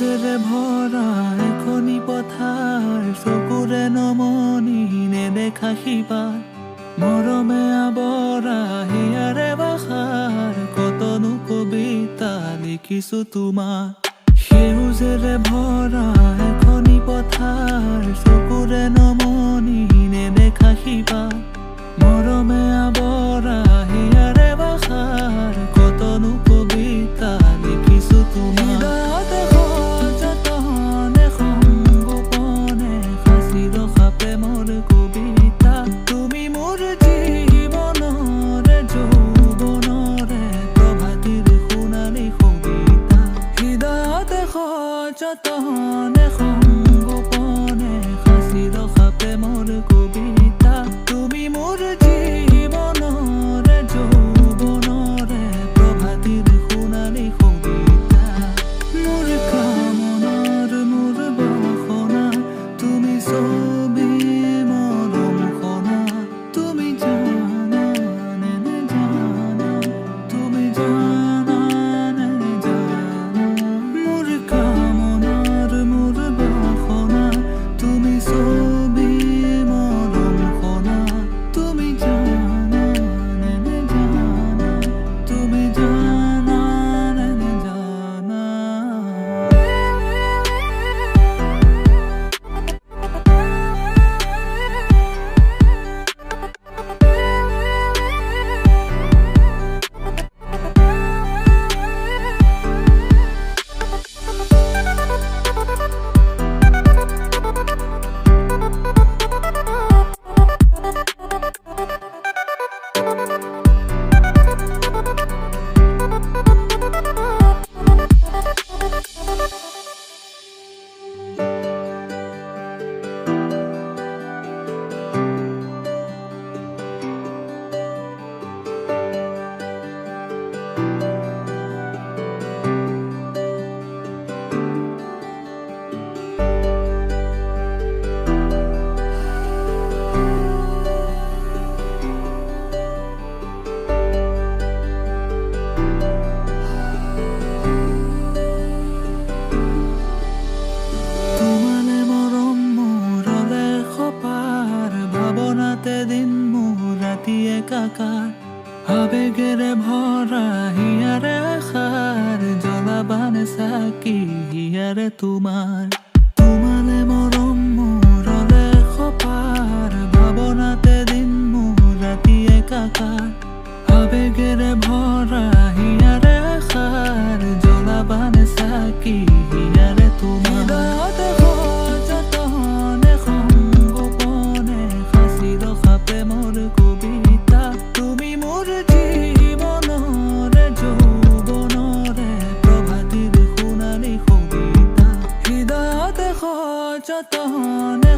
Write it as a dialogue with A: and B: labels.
A: সেউজেৰে ভৰা এখনি পথাৰ চকুৰে নমনি নেদেখা শিপাৰ মৰমে আৱৰা হিয়াৰে বাখাৰ কতনো কবিতা লিখিছো তোমাৰ সেউজেৰে ভৰা এখনি পথাৰ চকুৰে নমনি নেদেখা শিপাৰ মৰমে আৱৰা হিয়াৰে বাখাৰ কতনো কবিতা লিখিছো তোমাৰ যতনে সংগোপনে সাঁচি ৰখা প্ৰেমৰ কবিতা তুমি মোৰ জীৱনৰে যৌৱনৰে প্ৰভাতিৰ সোণালী কবিতা মোৰ কামনাৰ মোৰ বাসনা তুমি ছবি মৰম খনা তুমি জানা নে জানা তুমি জানা নে জানা মোৰ দিন মোৰ ৰাতি একাকাৰ আবেগেৰে ভৰা হিয়াৰে আশাৰ জ্বলাবানে চাকি হিয়াৰে তোমালে মৰম মোৰলে সপাৰ ভাৱনাতে দিন মোৰ ৰাতি একাকাৰ আবেগেৰে ভৰা হিয়াৰে আশাৰ জ্বলাবানে চাকি হিয়াৰে প্ৰেমৰ কবিতা তুমি মোৰ জীৱনৰে যৌৱনৰে প্ৰভাতিৰ সোণালী কবিতা হৃদয়তে সযতনে